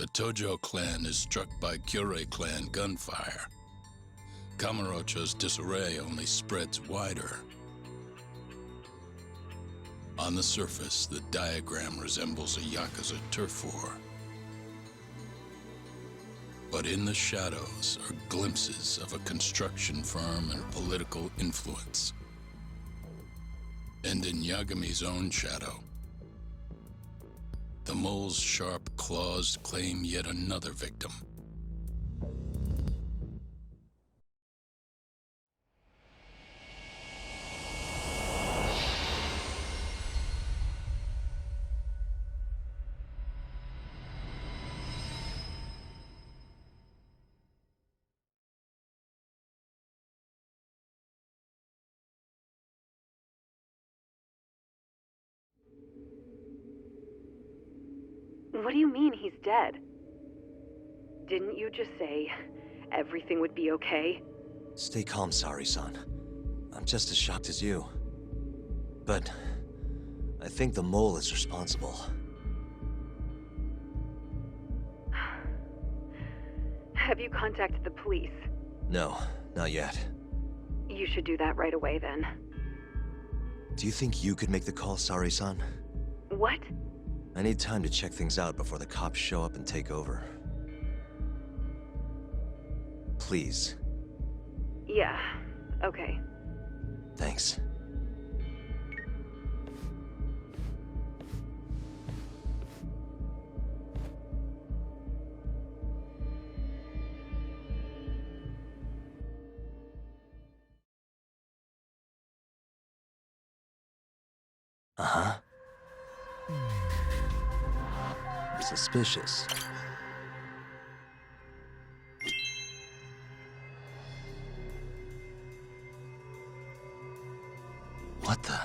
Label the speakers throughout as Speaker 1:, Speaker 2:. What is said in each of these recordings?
Speaker 1: The Tojo clan is struck by Kyorei clan gunfire. Kamurocho's disarray only spreads wider. On the surface, the diagram resembles a Yakuza turf war. But in the shadows are glimpses of a construction firm and political influence. And in Yagami's own shadow, the mole's sharp claws claim yet another victim.
Speaker 2: What do you mean he's dead? Didn't you just say everything would be okay?
Speaker 3: Stay calm, Sari-san. I'm just as shocked as you. But I think the mole is responsible.
Speaker 2: Have you contacted the police?
Speaker 3: No, not yet.
Speaker 2: You should do that right away then.
Speaker 3: Do you think you could make the call, Sari-san?
Speaker 2: What?
Speaker 3: I need time to check things out before the cops show up and take over. Please.
Speaker 2: Yeah, okay.
Speaker 3: Thanks. Uh-huh. Suspicious. What the?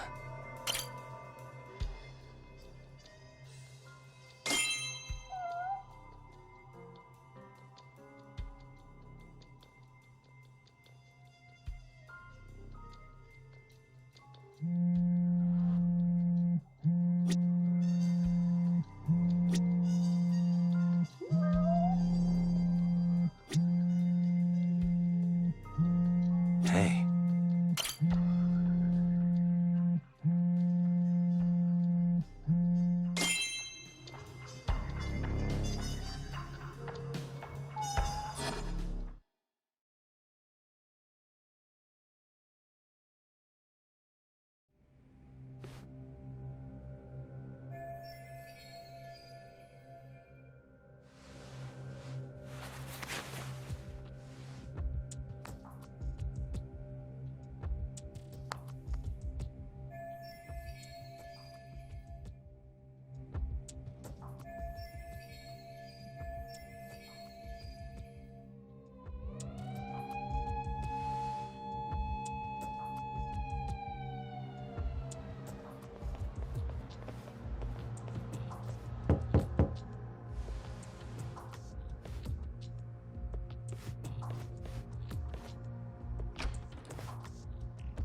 Speaker 3: Hey.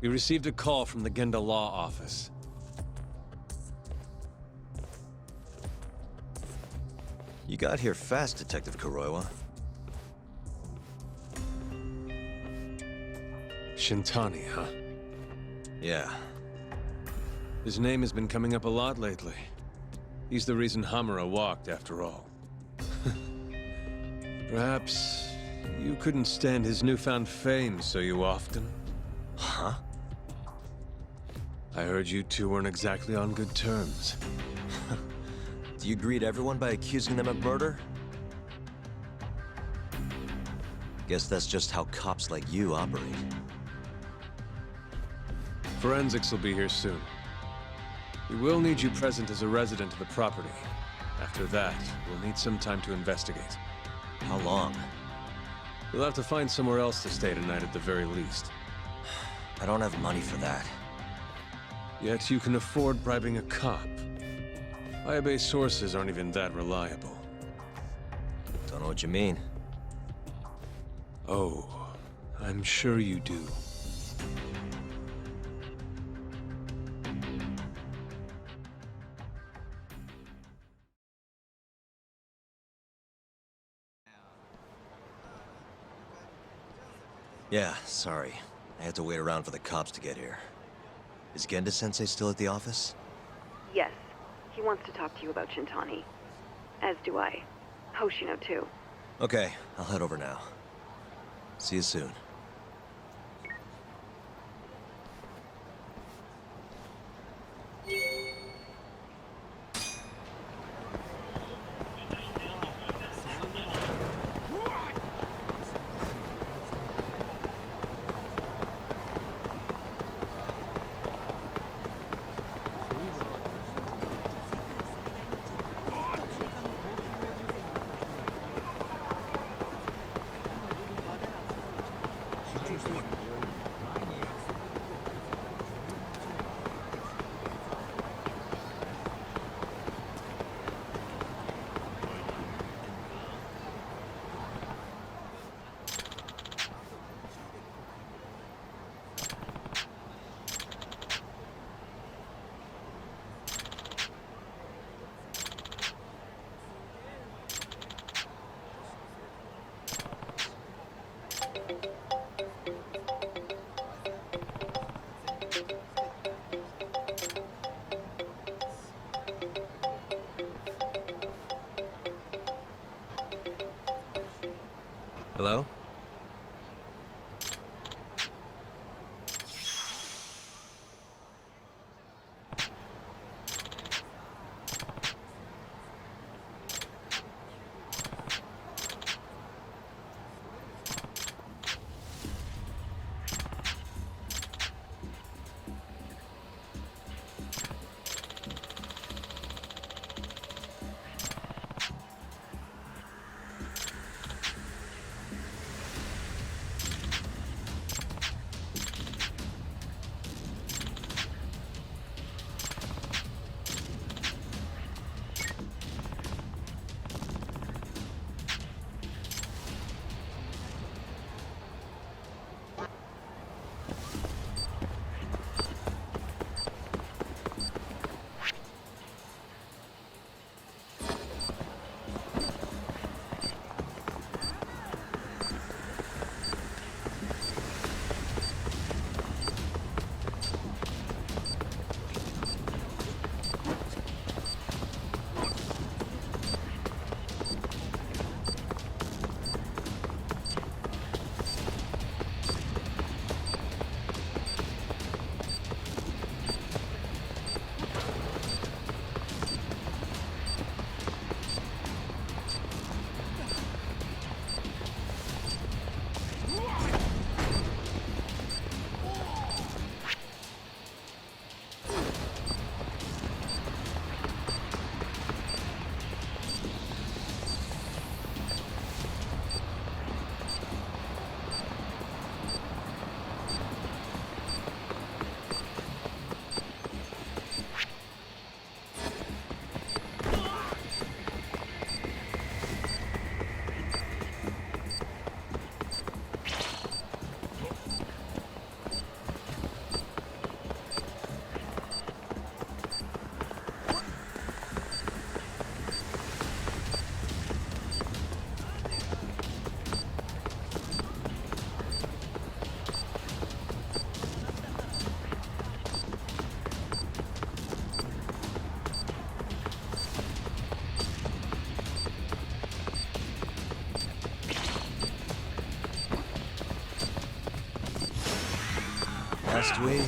Speaker 4: We received a call from the Genda Law Office.
Speaker 3: You got here fast, Detective Kuroiwa.
Speaker 4: Shintani, huh?
Speaker 3: Yeah.
Speaker 4: His name has been coming up a lot lately. He's the reason Hamura walked, after all. Perhaps you couldn't stand his newfound fame so you often?
Speaker 3: Huh?
Speaker 4: I heard you two weren't exactly on good terms.
Speaker 3: Do you greet everyone by accusing them of murder? Guess that's just how cops like you operate.
Speaker 4: Forensics will be here soon. We will need you present as a resident of the property. After that, we'll need some time to investigate.
Speaker 3: How long?
Speaker 4: You'll have to find somewhere else to stay tonight at the very least.
Speaker 3: I don't have money for that.
Speaker 4: Yet you can afford bribing a cop. Ayabe's sources aren't even that reliable.
Speaker 3: Don't know what you mean.
Speaker 4: Oh, I'm sure you do.
Speaker 3: Yeah, sorry. I had to wait around for the cops to get here. Is Genda-sensei still at the office?
Speaker 2: Yes, he wants to talk to you about Shintani. As do I. Hoshino, too.
Speaker 3: Okay, I'll head over now. See you soon. Hello? Last we...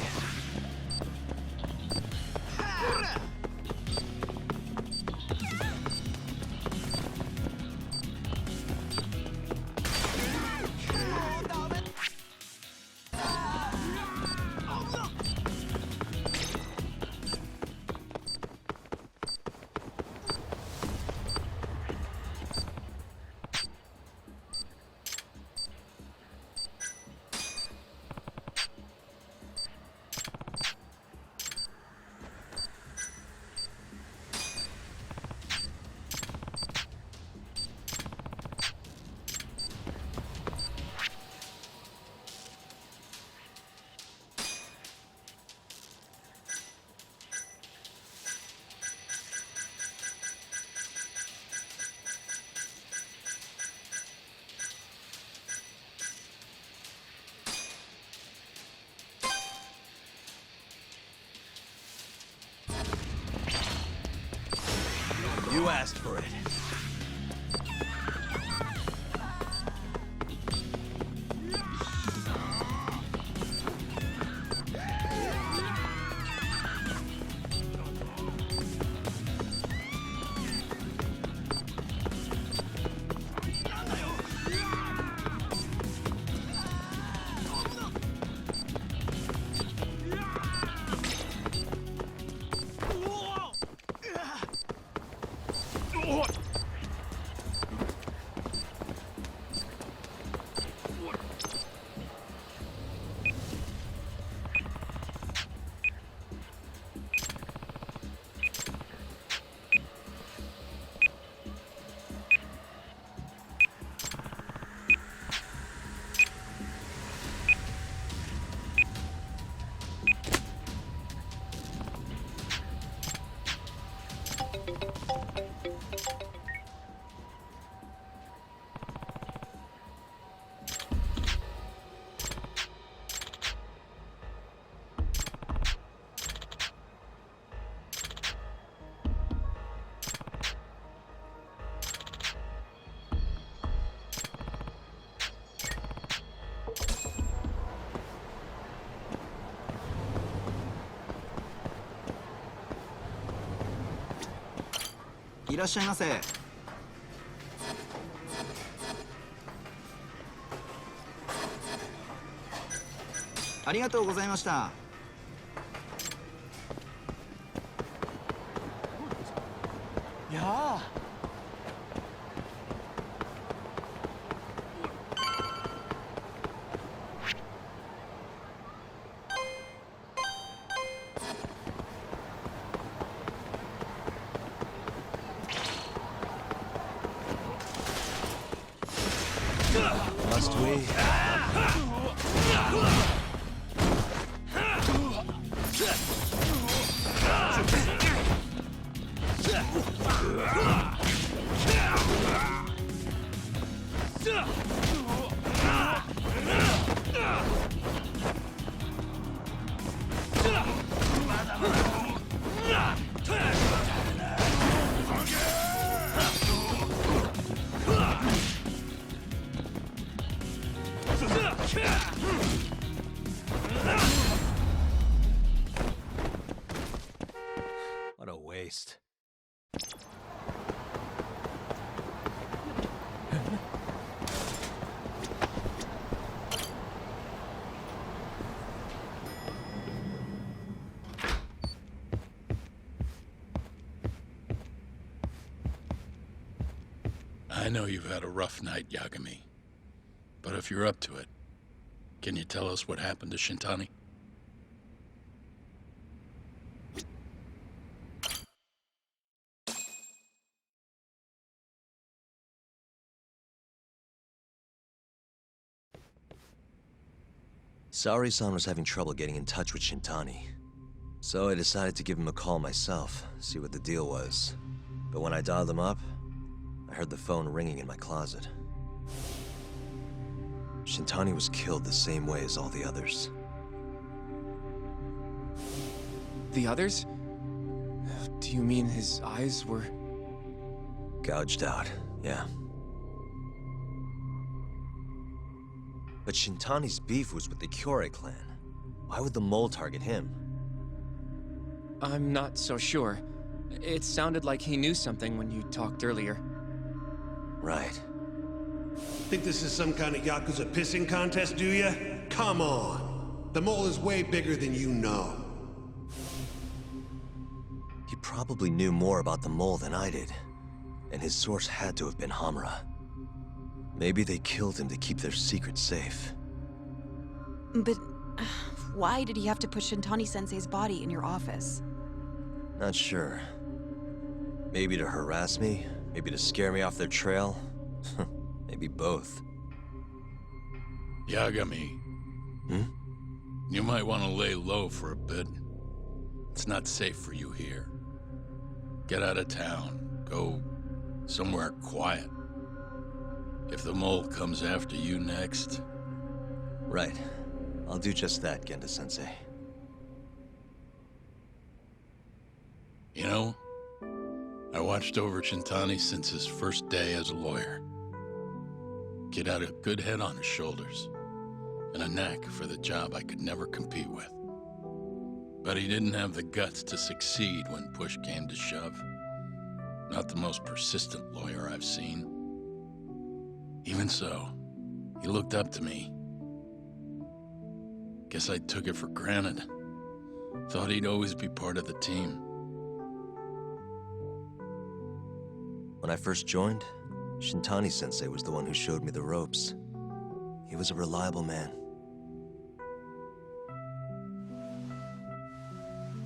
Speaker 3: You asked for it.
Speaker 5: いらっしゃいませ。ありがとうございました。やあ。
Speaker 3: Must we? What a waste.
Speaker 1: I know you've had a rough night, Yagami. But if you're up to it, can you tell us what happened to Shintani?
Speaker 3: Saori-san was having trouble getting in touch with Shintani. So I decided to give him a call myself, see what the deal was. But when I dialed him up, I heard the phone ringing in my closet. Shintani was killed the same way as all the others.
Speaker 6: The others? Do you mean his eyes were...
Speaker 3: Gouged out, yeah. But Shintani's beef was with the Kyorei clan. Why would the mole target him?
Speaker 6: I'm not so sure. It sounded like he knew something when you talked earlier.
Speaker 3: Right.
Speaker 7: Think this is some kind of Yakuza pissing contest, do ya? Come on! The mole is way bigger than you know.
Speaker 3: He probably knew more about the mole than I did. And his source had to have been Hamura. Maybe they killed him to keep their secret safe.
Speaker 8: But why did he have to put Shintani-sensei's body in your office?
Speaker 3: Not sure. Maybe to harass me? Maybe to scare me off their trail? Maybe both.
Speaker 1: Yagami.
Speaker 3: Hmm?
Speaker 1: You might want to lay low for a bit. It's not safe for you here. Get out of town. Go somewhere quiet. If the mole comes after you next...
Speaker 3: Right. I'll do just that, Genda-sensei.
Speaker 1: You know, I watched over Shintani since his first day as a lawyer. Kid had a good head on his shoulders, and a knack for the job I could never compete with. But he didn't have the guts to succeed when push came to shove. Not the most persistent lawyer I've seen. Even so, he looked up to me. Guess I took it for granted. Thought he'd always be part of the team.
Speaker 3: When I first joined, Shintani-sensei was the one who showed me the ropes. He was a reliable man.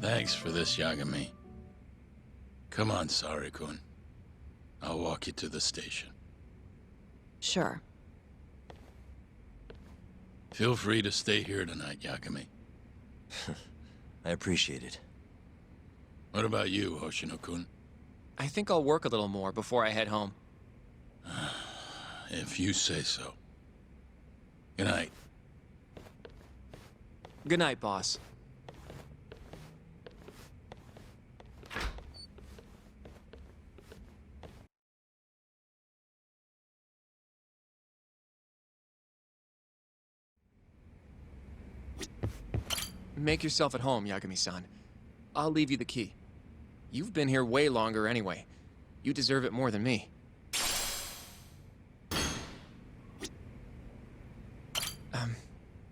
Speaker 1: Thanks for this, Yagami. Come on, Sari-kun. I'll walk you to the station.
Speaker 8: Sure.
Speaker 1: Feel free to stay here tonight, Yagami.
Speaker 3: I appreciate it.
Speaker 1: What about you, Hoshino-kun?
Speaker 6: I think I'll work a little more before I head home.
Speaker 1: If you say so. Good night.
Speaker 6: Good night, boss. Make yourself at home, Yagami-san. I'll leave you the key. You've been here way longer anyway. You deserve it more than me.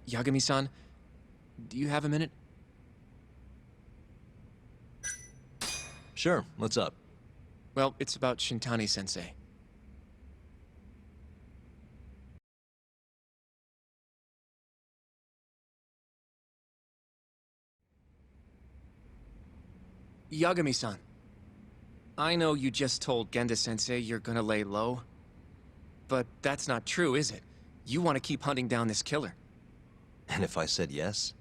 Speaker 6: Yagami-san, do you have a minute?
Speaker 3: Sure, what's up?
Speaker 6: Well, it's about Shintani-sensei. Yagami-san, I know you just told Genda-sensei you're gonna lay low, but that's not true, is it? You want to keep hunting down this killer.
Speaker 3: And if I said yes?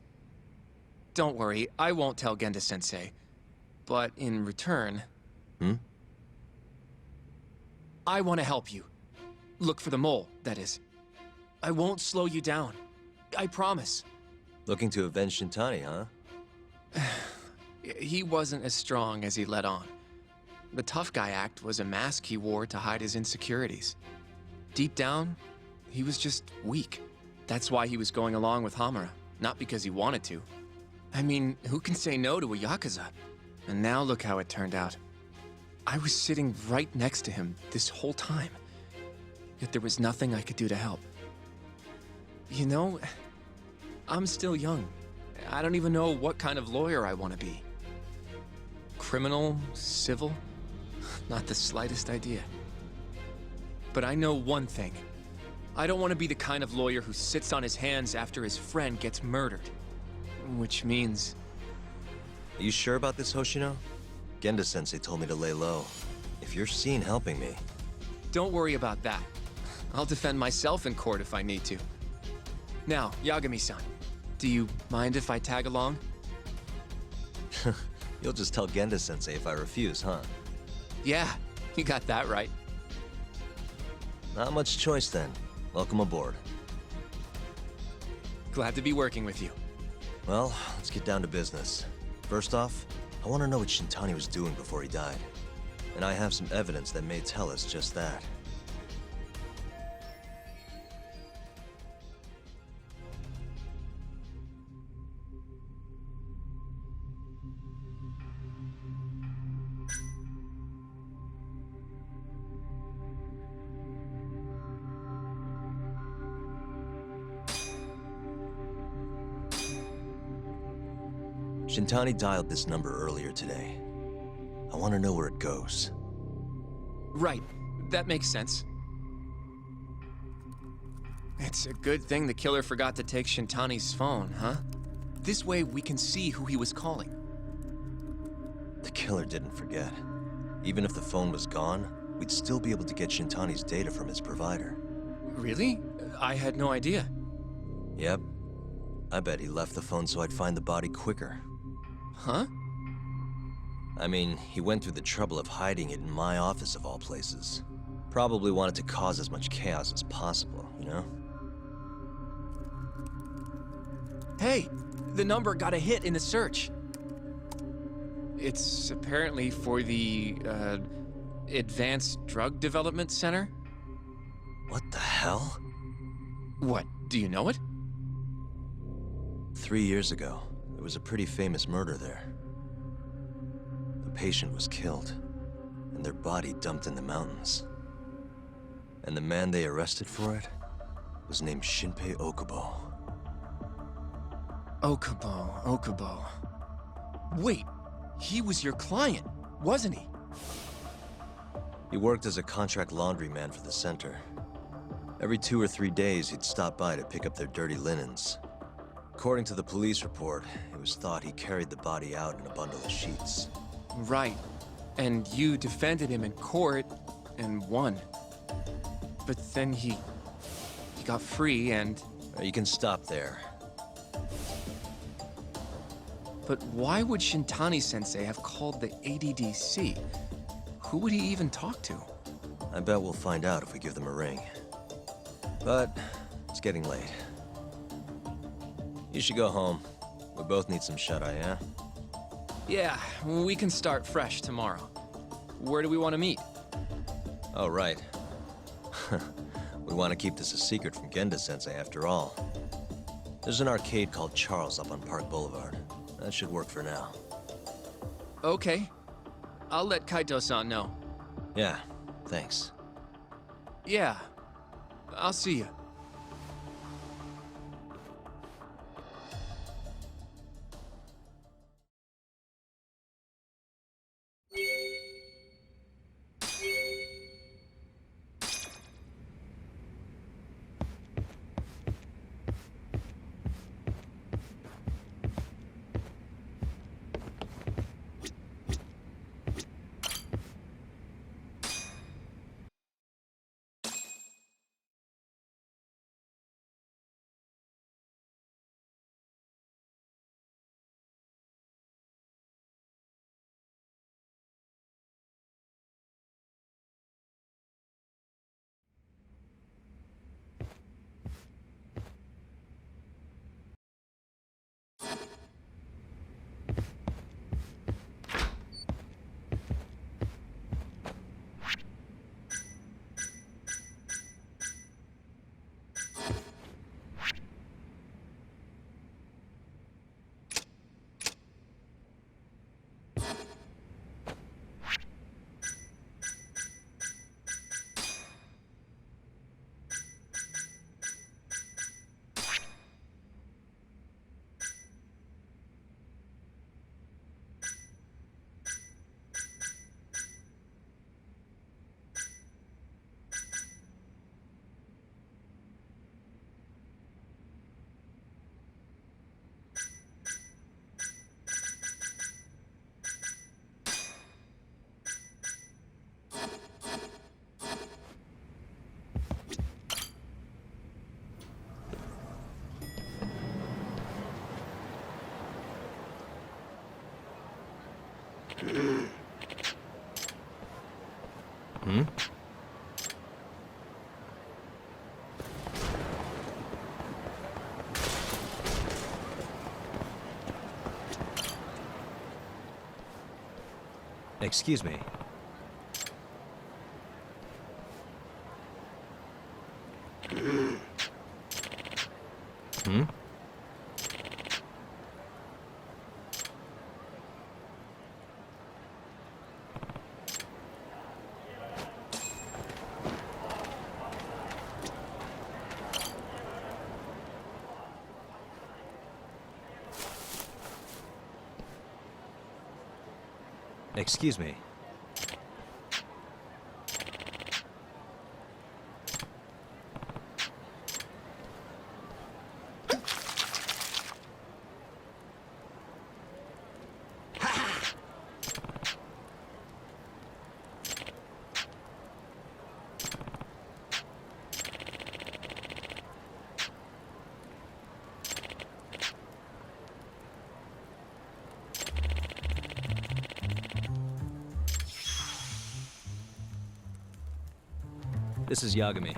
Speaker 6: Don't worry, I won't tell Genda-sensei. But in return... I want to help you. Look for the mole, that is. I won't slow you down. I promise.
Speaker 3: Looking to avenge Shintani, huh?
Speaker 6: He wasn't as strong as he let on. The tough guy act was a mask he wore to hide his insecurities. Deep down, he was just weak. That's why he was going along with Hamura, not because he wanted to. I mean, who can say no to a Yakuza? And now look how it turned out. I was sitting right next to him this whole time, yet there was nothing I could do to help. You know, I'm still young. I don't even know what kind of lawyer I want to be. Criminal? Civil? Not the slightest idea. But I know one thing. I don't want to be the kind of lawyer who sits on his hands after his friend gets murdered. Which means...
Speaker 3: Are you sure about this, Hoshino? Genda-sensei told me to lay low. If you're seen helping me...
Speaker 6: Don't worry about that. I'll defend myself in court if I need to. Now, Yagami-san, do you mind if I tag along?
Speaker 3: You'll just tell Genda-sensei if I refuse, huh?
Speaker 6: Yeah, you got that right.
Speaker 3: Not much choice then. Welcome aboard.
Speaker 6: Glad to be working with you.
Speaker 3: Well, let's get down to business. First off, I want to know what Shintani was doing before he died. And I have some evidence that may tell us just that. Shintani dialed this number earlier today. I want to know where it goes.
Speaker 6: Right, that makes sense. It's a good thing the killer forgot to take Shintani's phone, huh? This way we can see who he was calling.
Speaker 3: The killer didn't forget. Even if the phone was gone, we'd still be able to get Shintani's data from his provider.
Speaker 6: Really? I had no idea.
Speaker 3: Yep. I bet he left the phone so I'd find the body quicker.
Speaker 6: Huh?
Speaker 3: I mean, he went through the trouble of hiding it in my office of all places. Probably wanted to cause as much chaos as possible, you know?
Speaker 6: Hey, the number got a hit in the search. It's apparently for the, Advanced Drug Development Center?
Speaker 3: What the hell?
Speaker 6: What, do you know it?
Speaker 3: 3 years ago, there was a pretty famous murder there. The patient was killed, and their body dumped in the mountains. And the man they arrested for it was named Shinpei Okubo.
Speaker 6: Okubo. Wait, he was your client, wasn't he?
Speaker 3: He worked as a contract laundryman for the center. Every 2 or 3 days, he'd stop by to pick up their dirty linens. According to the police report, it was thought he carried the body out in a bundle of sheets.
Speaker 6: Right. And you defended him in court and won. But then he got free and...
Speaker 3: You can stop there.
Speaker 6: But why would Shintani-sensei have called the ADDC? Who would he even talk to?
Speaker 3: I bet we'll find out if we give them a ring. But it's getting late. You should go home. We both need some shut-eye, yeah?
Speaker 6: Yeah, we can start fresh tomorrow. Where do we want to meet?
Speaker 3: Oh, right. We want to keep this a secret from Genda-sensei after all. There's an arcade called Charles up on Park Boulevard. That should work for now.
Speaker 6: Okay. I'll let Kaito-san know.
Speaker 3: Yeah, thanks.
Speaker 6: Yeah. I'll see you.
Speaker 3: Excuse me. Excuse me. This is Yagami.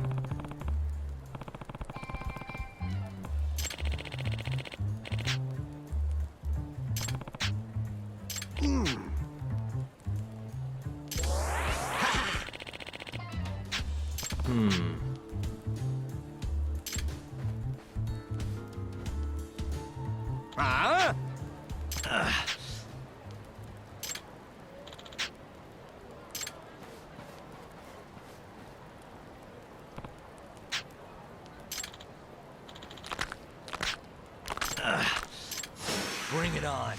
Speaker 3: Bring it on.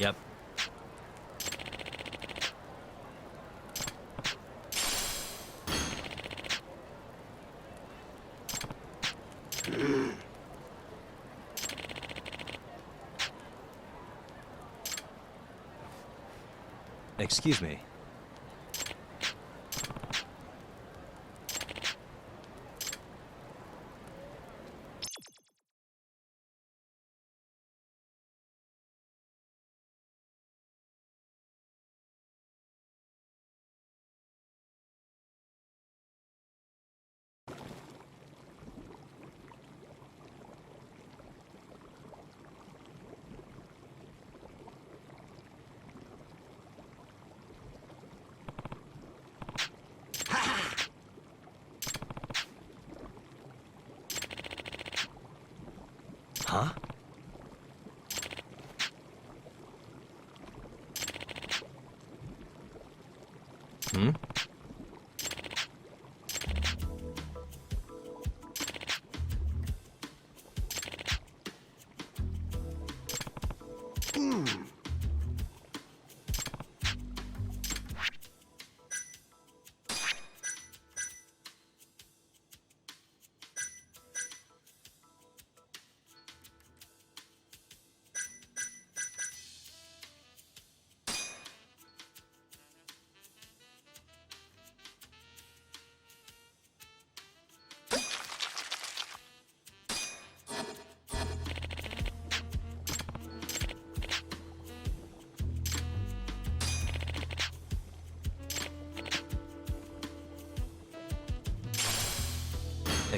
Speaker 3: Yep. Excuse me. Huh? Hmm?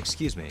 Speaker 3: Excuse me.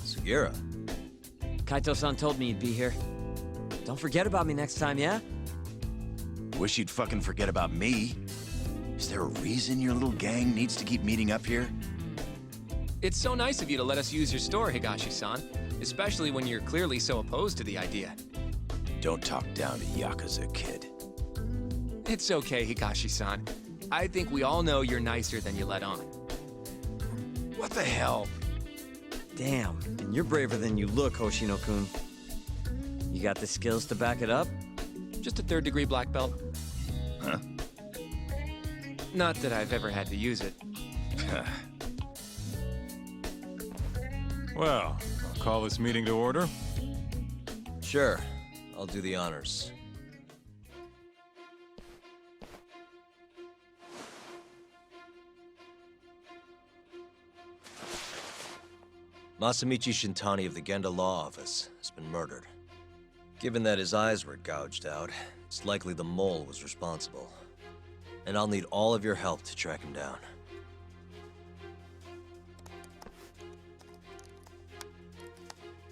Speaker 3: Sugiura.
Speaker 9: Kaito-san told me you'd be here. Don't forget about me next time, yeah?
Speaker 10: Wish you'd fucking forget about me. Is there a reason your little gang needs to keep meeting up here?
Speaker 6: It's so nice of you to let us use your store, Higashi-san, especially when you're clearly so opposed to the idea.
Speaker 10: Don't talk down to Yakuza, kid.
Speaker 6: It's okay, Higashi-san. I think we all know you're nicer than you let on.
Speaker 10: What the hell?
Speaker 9: Damn, and you're braver than you look, Hoshino-kun. You got the skills to back it up?
Speaker 6: Just a third-degree black belt.
Speaker 10: Huh?
Speaker 6: Not that I've ever had to use it.
Speaker 4: Well, I'll call this meeting to order.
Speaker 3: Sure, I'll do the honors. Masamichi Shintani of the Genda Law Office has been murdered. Given that his eyes were gouged out, it's likely the mole was responsible. And I'll need all of your help to track him down.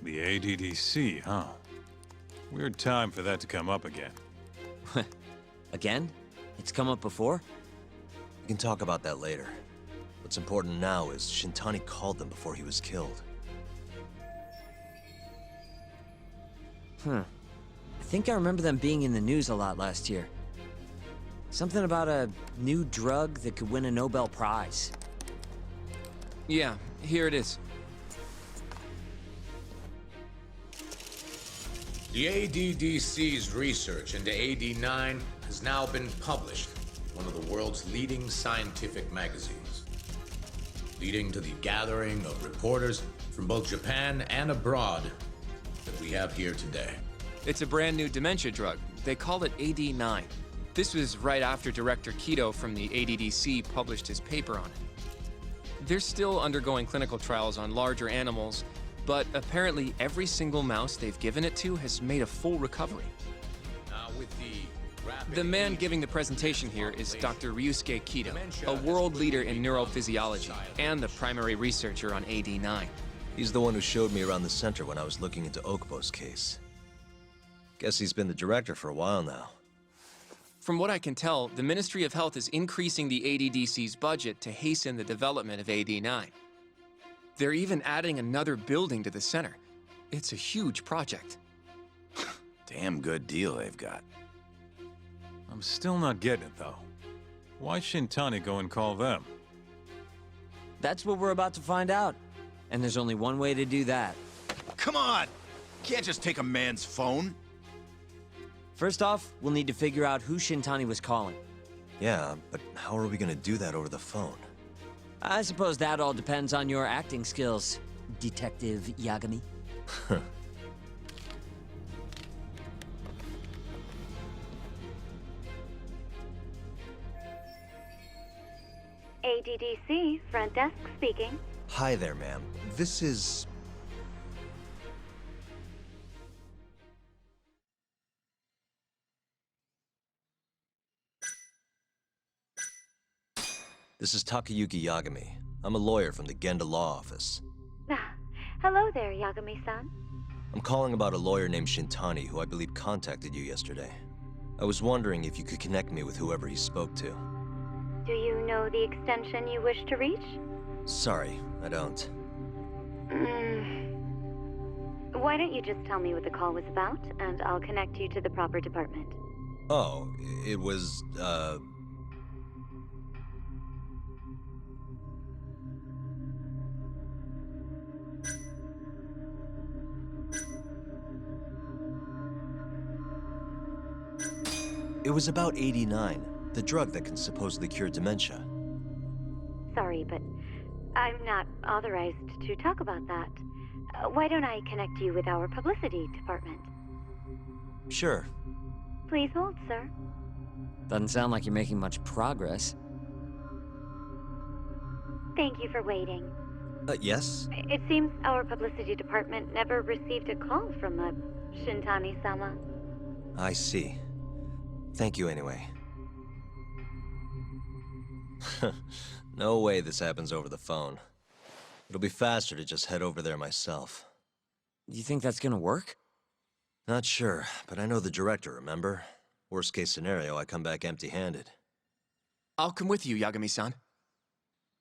Speaker 4: The ADDC, huh? Weird time for that to come up again.
Speaker 9: Again? It's come up before?
Speaker 3: We can talk about that later. What's important now is Shintani called them before he was killed.
Speaker 9: I think I remember them being in the news a lot last year. Something about a new drug that could win a Nobel Prize.
Speaker 6: Yeah, here it is.
Speaker 11: The ADDC's research into AD9 has now been published in one of the world's leading scientific magazines, leading to the gathering of reporters from both Japan and abroad that we have here today.
Speaker 6: It's a brand new dementia drug. They call it AD9. This was right after Director Kido from the ADDC published his paper on it. They're still undergoing clinical trials on larger animals, but apparently every single mouse they've given it to has made a full recovery.
Speaker 11: Now with
Speaker 6: The man giving the presentation here is Dr. Ryusuke Kido, a world leader in neurophysiology and the primary researcher on AD9.
Speaker 3: He's the one who showed me around the center when I was looking into Okubo's case. Guess he's been the director for a while now.
Speaker 6: From what I can tell, the Ministry of Health is increasing the ADDC's budget to hasten the development of AD9. They're even adding another building to the center. It's a huge project.
Speaker 10: Damn good deal they've got.
Speaker 12: I'm still not getting it, though. Why Shintani go and call them?
Speaker 9: That's what we're about to find out. And there's only one way to do that.
Speaker 10: Come on! Can't just take a man's phone.
Speaker 9: First off, we'll need to figure out who Shintani was calling.
Speaker 3: Yeah, but how are we gonna do that over the phone?
Speaker 9: I suppose that all depends on your acting skills, Detective Yagami.
Speaker 13: ADDC, front desk speaking.
Speaker 3: Hi there, ma'am. This is... This is Takayuki Yagami. I'm a lawyer from the Genda Law Office.
Speaker 13: Hello there, Yagami-san.
Speaker 3: I'm calling about a lawyer named Shintani who I believe contacted you yesterday. I was wondering if you could connect me with whoever he spoke to.
Speaker 13: Do you know the extension you wish to reach?
Speaker 3: Sorry, I don't.
Speaker 13: Why don't you just tell me what the call was about, and I'll connect you to the proper department.
Speaker 3: Oh, it was, It was about 89, the drug that can supposedly cure dementia.
Speaker 13: Sorry, but I'm not authorized to talk about that. Why don't I connect you with our publicity department?
Speaker 3: Sure.
Speaker 13: Please hold, sir.
Speaker 9: Doesn't sound like you're making much progress.
Speaker 13: Thank you for waiting.
Speaker 3: Yes?
Speaker 13: It seems our publicity department never received a call from a Shintani-sama.
Speaker 3: I see. Thank you anyway. No way this happens over the phone. It'll be faster to just head over there myself.
Speaker 9: You think that's gonna work?
Speaker 3: Not sure, but I know the director, remember? Worst case scenario, I come back empty-handed.
Speaker 6: I'll come with you, Yagami-san.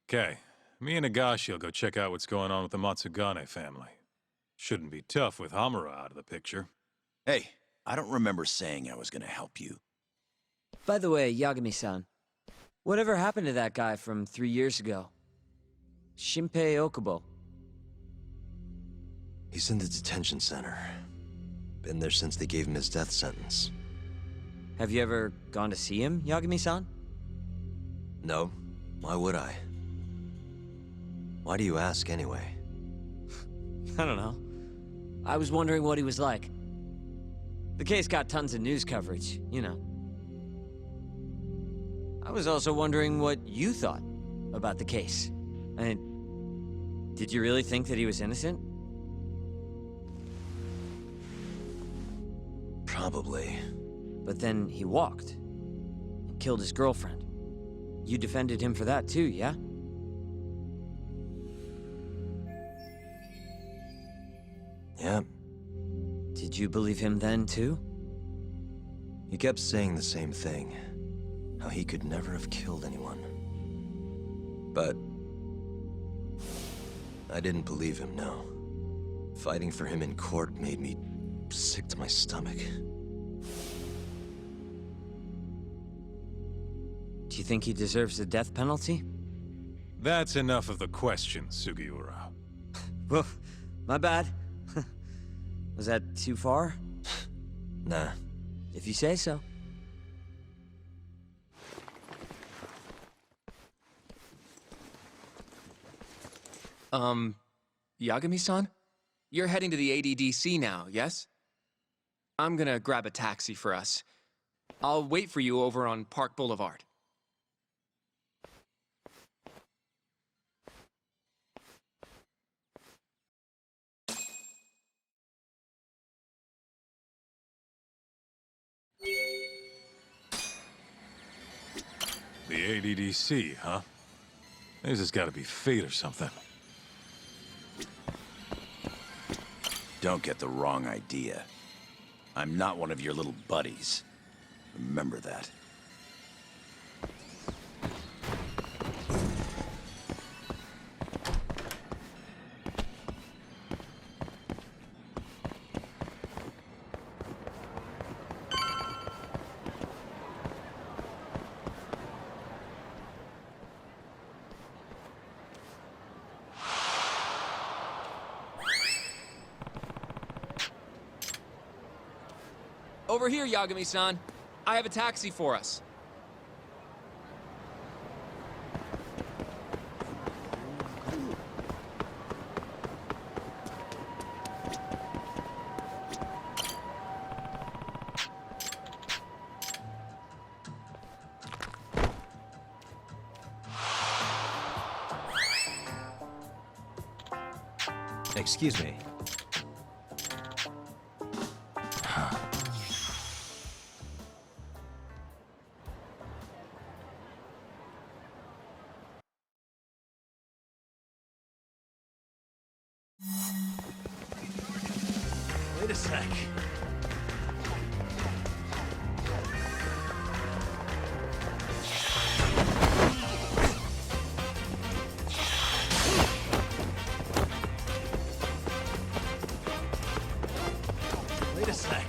Speaker 12: Okay, me and Nagashi will go check out what's going on with the Matsugane family. Shouldn't be tough with Hamura out of the picture.
Speaker 10: Hey, I don't remember saying I was gonna help you.
Speaker 9: By the way, Yagami-san, whatever happened to that guy from 3 years ago? Shinpei Okubo.
Speaker 3: He's in the detention center. Been there since they gave him his death sentence.
Speaker 9: Have you ever gone to see him, Yagami-san?
Speaker 3: No. Why would I? Why do you ask anyway?
Speaker 9: I don't know. I was wondering what he was like. The case got tons of news coverage, you know. I was also wondering what you thought about the case. I mean, did you really think that he was innocent?
Speaker 3: Probably.
Speaker 9: But then he walked and killed his girlfriend. You defended him for that too, yeah?
Speaker 3: Yeah.
Speaker 9: Did you believe him then too?
Speaker 3: He kept saying the same thing. How he could never have killed anyone. But I didn't believe him, no. Fighting for him in court made me sick to my stomach.
Speaker 9: Do you think he deserves the death penalty?
Speaker 12: That's enough of the questions, Sugiura.
Speaker 9: Well, my bad. Was that too far?
Speaker 3: Nah.
Speaker 9: If you say so.
Speaker 6: Yagami-san? You're heading to the ADDC now, yes? I'm gonna grab a taxi for us. I'll wait for you over on Park Boulevard.
Speaker 12: The ADDC, huh? This has gotta be fate or something.
Speaker 10: Don't get the wrong idea. I'm not one of your little buddies. Remember that.
Speaker 6: Over here, Yagami-san. I have a taxi for us.
Speaker 3: Excuse me.
Speaker 7: Wait a sec. Wait a sec.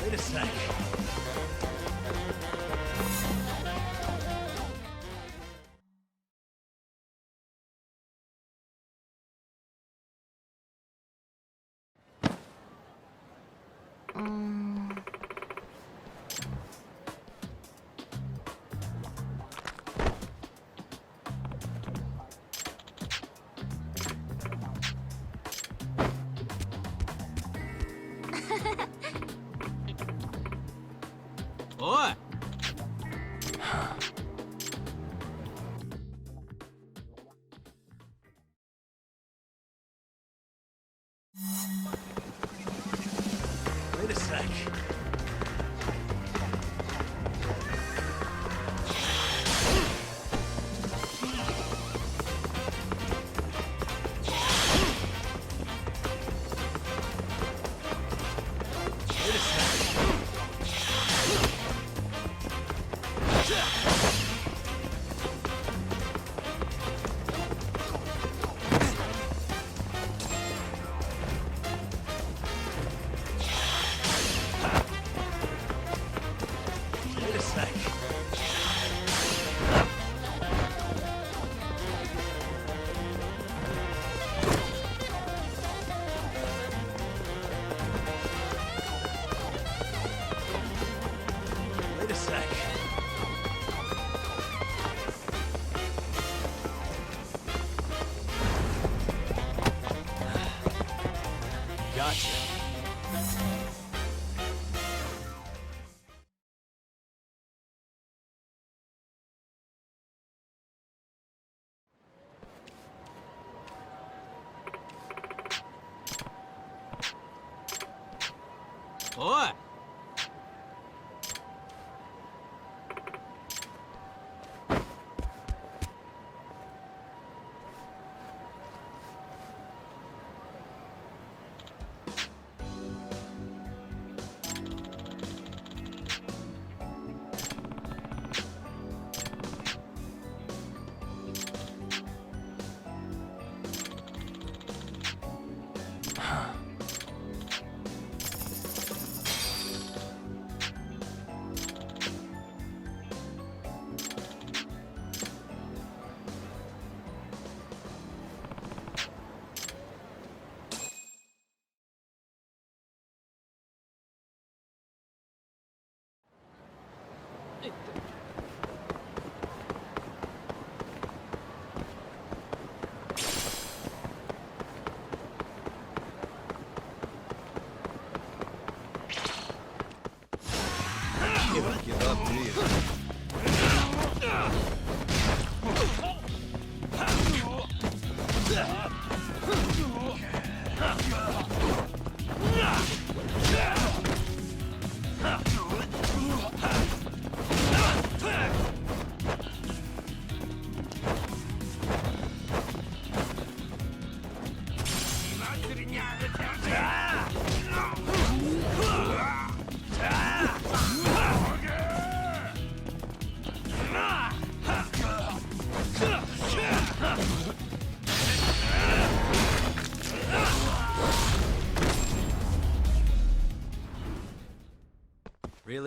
Speaker 7: Wait a sec.
Speaker 5: Oi!
Speaker 7: Wait a sec. Wait a sec. Wait a sec. Wait a sec. Gotcha.
Speaker 5: Oi!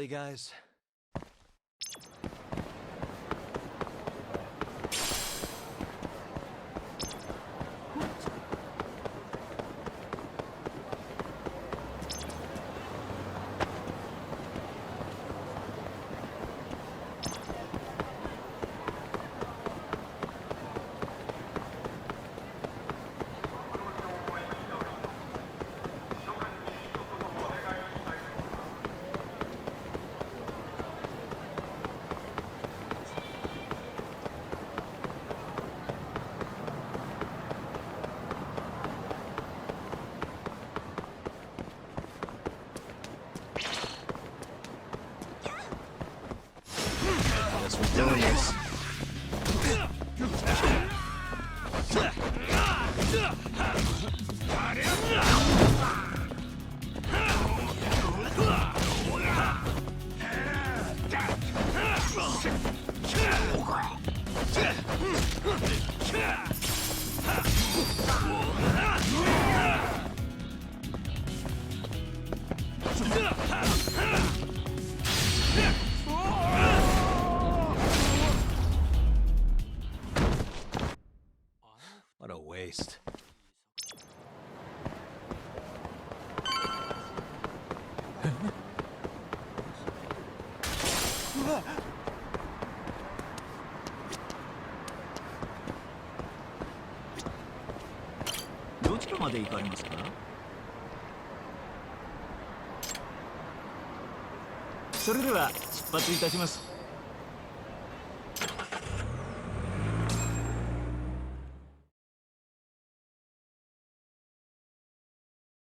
Speaker 3: guys. Guess we're doing this. What a waste.